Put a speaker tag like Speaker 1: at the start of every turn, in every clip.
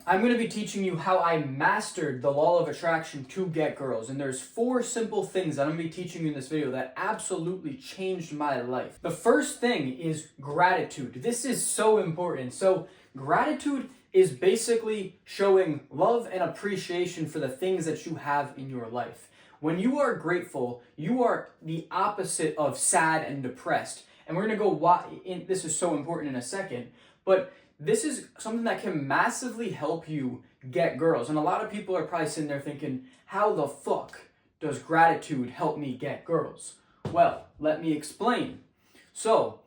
Speaker 1: I'm going to be teaching you how I mastered the law of attraction to get girls. And there's 4 simple things that I'm going to be teaching you in this video that absolutely changed my life. The first thing is gratitude. This is so important. So gratitude is basically showing love and appreciation for the things that you have in your life. When you are grateful, you are the opposite of sad and depressed. And we're going to go why this is so important in a second. But this is something that can massively help you get girls. And a lot of people are probably sitting there thinking, how the fuck does gratitude help me get girls? Well, let me explain. So,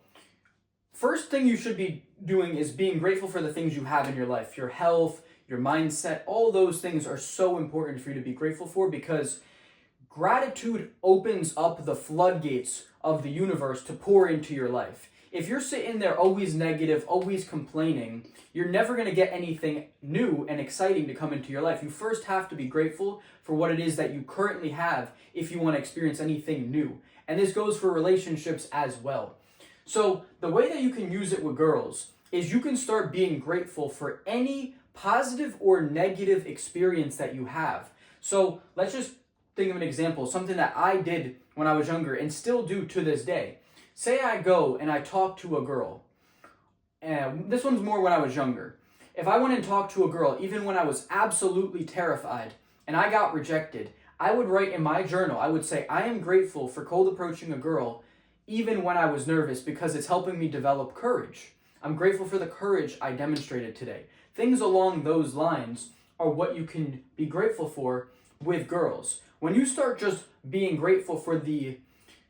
Speaker 1: first thing you should be doing is being grateful for the things you have in your life. Your health, your mindset, all those things are so important for you to be grateful for, because gratitude opens up the floodgates of the universe to pour into your life. If you're sitting there always negative, always complaining, you're never going to get anything new and exciting to come into your life. You first have to be grateful for what it is that you currently have if you want to experience anything new. And this goes for relationships as well. So the way that you can use it with girls is you can start being grateful for any positive or negative experience that you have. So let's just think of an example, something that I did when I was younger and still do to this day. Say I go and I talk to a girl, and this one's more when I was younger. If I went and talked to a girl, even when I was absolutely terrified and I got rejected, I would write in my journal, I would say, I am grateful for cold approaching a girl even when I was nervous, because it's helping me develop courage. I'm grateful for the courage I demonstrated today. Things along those lines are what you can be grateful for with girls. When you start just being grateful for the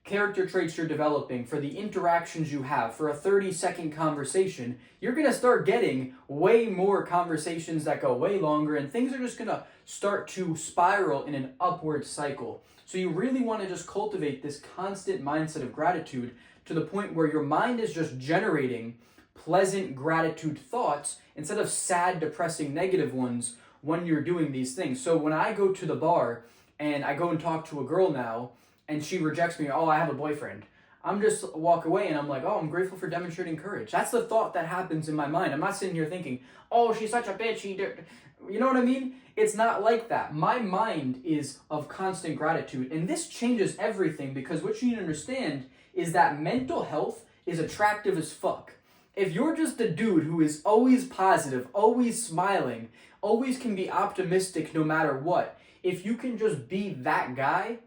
Speaker 1: character traits you're developing, for the interactions you have, for a 30-second conversation, you're going to start getting way more conversations that go way longer, and things are just going to start to spiral in an upward cycle. So you really want to just cultivate this constant mindset of gratitude to the point where your mind is just generating pleasant gratitude thoughts instead of sad, depressing, negative ones when you're doing these things. So when I go to the bar and I go and talk to a girl now, and she rejects me, oh, I have a boyfriend, I'm just walk away and I'm like, oh, I'm grateful for demonstrating courage. That's the thought that happens in my mind. I'm not sitting here thinking, oh, she's such a bitch. You know what I mean? It's not like that. My mind is of constant gratitude. And this changes everything, because what you need to understand is that mental health is attractive as fuck. If you're just a dude who is always positive, always smiling, always can be optimistic no matter what, if you can just be that guy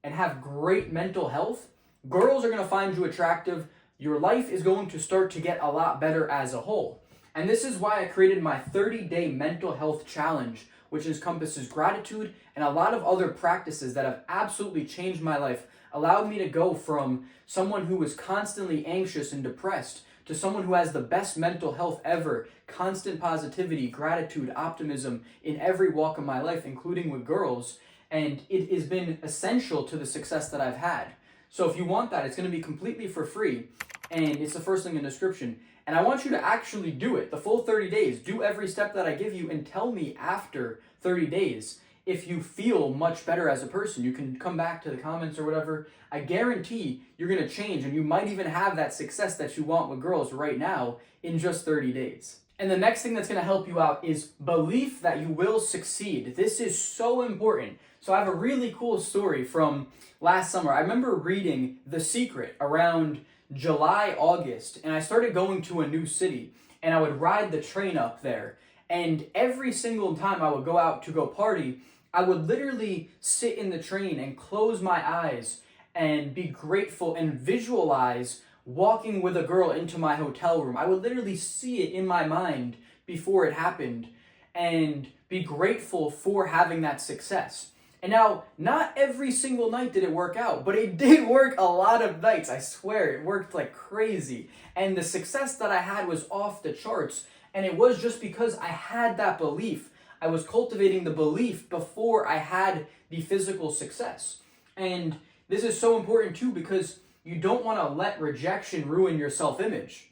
Speaker 1: and have great mental health, girls are going to find you attractive. Your life is going to start to get a lot better as a whole. And this is why I created my 30-day mental health challenge, which encompasses gratitude and a lot of other practices that have absolutely changed my life, allowed me to go from someone who was constantly anxious and depressed to someone who has the best mental health ever, constant positivity, gratitude, optimism in every walk of my life, including with girls. And it has been essential to the success that I've had. So if you want that, it's going to be completely for free. And it's the first thing in the description. And I want you to actually do it, the full 30 days. Do every step that I give you and tell me after 30 days if you feel much better as a person. You can come back to the comments or whatever. I guarantee you're going to change, and you might even have that success that you want with girls right now in just 30 days. And the next thing that's going to help you out is belief that you will succeed. This is so important. So I have a really cool story from last summer. I remember reading The Secret around July, August, and I started going to a new city, and I would ride the train up there. And every single time I would go out to go party, I would literally sit in the train and close my eyes and be grateful and visualize walking with a girl into my hotel room. I would literally see it in my mind before it happened and be grateful for having that success. And now, not every single night did it work out, but it did work a lot of nights. I swear, it worked like crazy. And the success that I had was off the charts. And it was just because I had that belief. I was cultivating the belief before I had the physical success. And this is so important too, because you don't want to let rejection ruin your self-image.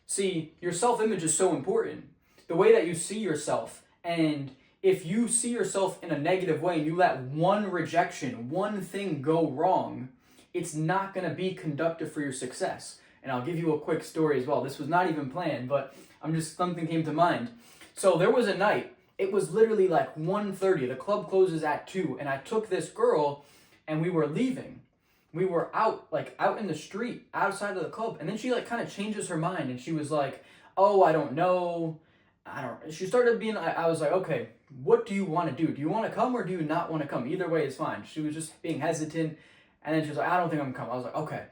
Speaker 1: See, your self-image is so important. The way that you see yourself, and if you see yourself in a negative way and you let one rejection, one thing go wrong, it's not going to be conductive for your success. And I'll give you a quick story as well. This was not even planned, but something came to mind. So there was a night It was literally like 1:30. The club closes at 2, and I took this girl and we were leaving. We were out in the street outside of the club, and then she like kind of changes her mind, and she was like, "Oh, I don't know. I don't." She started being. I was like, "Okay, what do you want to do? Do you want to come or do you not want to come? Either way is fine." She was just being hesitant, and then she was like, "I don't think I'm gonna come." I was like, "Okay,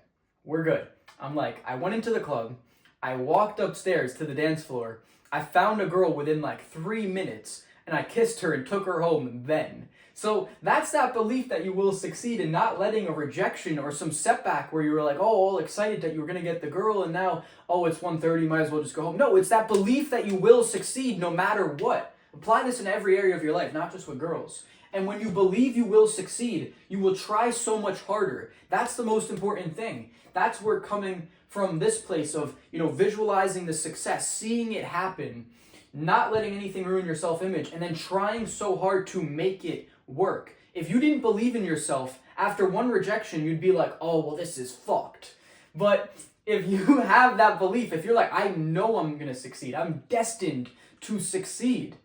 Speaker 1: we're good." I'm like, I went into the club, I walked upstairs to the dance floor, I found a girl within like 3 minutes, and I kissed her and took her home then. So that's that belief that you will succeed, and not letting a rejection or some setback where you were like, oh, all excited that you were going to get the girl, and now, oh, it's 1:30, might as well just go home. No, it's that belief that you will succeed no matter what. Apply this in every area of your life, not just with girls. And when you believe you will succeed, you will try so much harder. That's the most important thing. That's where coming from this place of, visualizing the success, seeing it happen, not letting anything ruin your self-image, and then trying so hard to make it work. If you didn't believe in yourself, after one rejection, you'd be like, oh, well, this is fucked. But if you have that belief, if you're like, I know I'm going to succeed, I'm destined to succeed,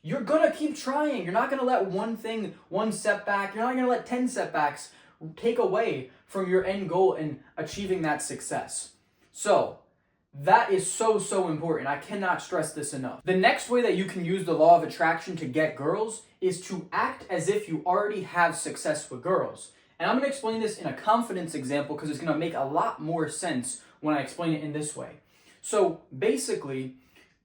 Speaker 1: you're going to keep trying. You're not going to let one setback, you're not going to let 10 setbacks take away from your end goal and achieving that success. So, that is so, so important. I cannot stress this enough. The next way that you can use the law of attraction to get girls is to act as if you already have success with girls. And I'm going to explain this in a confidence example because it's going to make a lot more sense when I explain it in this way. So basically,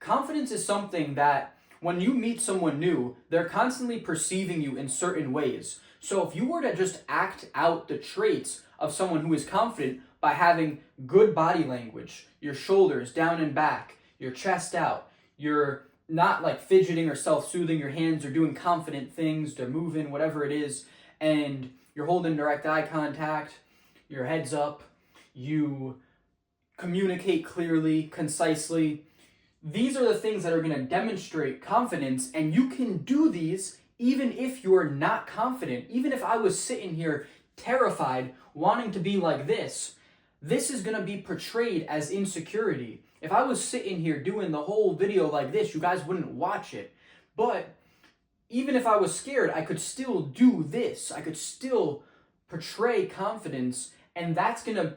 Speaker 1: confidence is something that when you meet someone new, they're constantly perceiving you in certain ways. So if you were to just act out the traits of someone who is confident by having good body language, your shoulders down and back, your chest out, you're not like fidgeting or self-soothing, your hands are doing confident things, they're moving, whatever it is, and you're holding direct eye contact, your head's up, you communicate clearly, concisely. These are the things that are going to demonstrate confidence, and you can do these even if you're not confident. Even if I was sitting here terrified, wanting to be like this is going to be portrayed as insecurity. If I was sitting here doing the whole video like this, you guys wouldn't watch it. But even if I was scared, I could still do this. I could still portray confidence, and that's going to,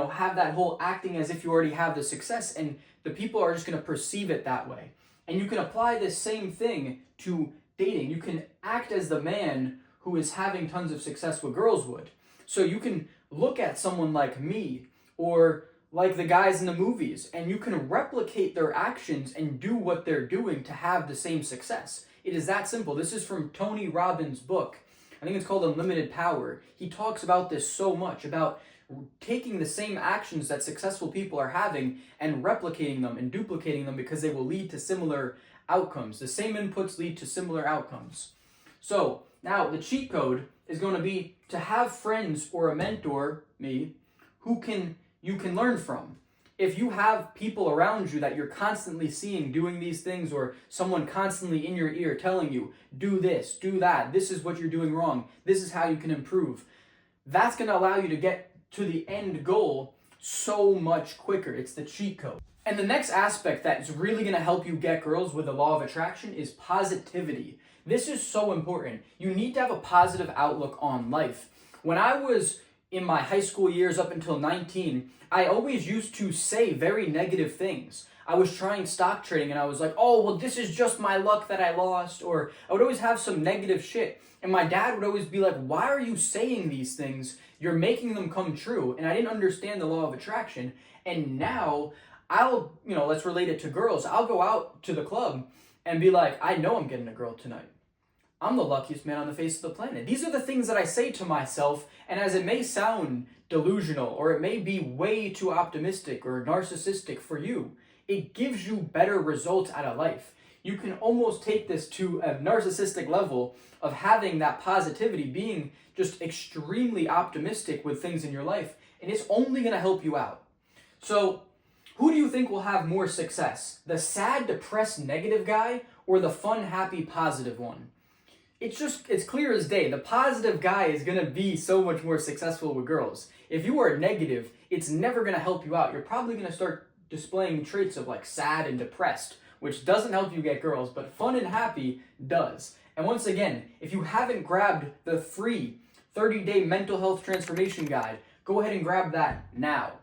Speaker 1: have that whole acting as if you already have the success, and the people are just going to perceive it that way. And you can apply this same thing to dating. You can act as the man who is having tons of success with girls would. So you can look at someone like me or like the guys in the movies, and you can replicate their actions and do what they're doing to have the same success. It is that simple. This is from Tony Robbins' book. I think it's called Unlimited Power. He talks about this so much, about taking the same actions that successful people are having and replicating them and duplicating them because they will lead to similar outcomes. The same inputs lead to similar outcomes. So now the cheat code is going to be to have friends or a mentor, me, who you can learn from. If you have people around you that you're constantly seeing doing these things, or someone constantly in your ear telling you, do this, do that, this is what you're doing wrong, this is how you can improve, that's going to allow you to get to the end goal so much quicker. It's the cheat code. And the next aspect that is really going to help you get girls with the law of attraction is positivity. This is so important. You need to have a positive outlook on life. When I was in my high school years up until 19, I always used to say very negative things. I was trying stock trading and I was like, oh, well, this is just my luck that I lost. Or I would always have some negative shit. And my dad would always be like, why are you saying these things? You're making them come true. And I didn't understand the law of attraction. And now I'll, let's relate it to girls. I'll go out to the club and be like, I know I'm getting a girl tonight. I'm the luckiest man on the face of the planet. These are the things that I say to myself, and as it may sound delusional, or it may be way too optimistic or narcissistic for you, it gives you better results out of life. You can almost take this to a narcissistic level of having that positivity, being just extremely optimistic with things in your life, and it's only going to help you out. So, who do you think will have more success? The sad, depressed, negative guy, or the fun, happy, positive one? It's clear as day. The positive guy is going to be so much more successful with girls. If you are negative, it's never going to help you out. You're probably going to start displaying traits of like sad and depressed, which doesn't help you get girls, but fun and happy does. And once again, if you haven't grabbed the free 30-day mental health transformation guide, go ahead and grab that now.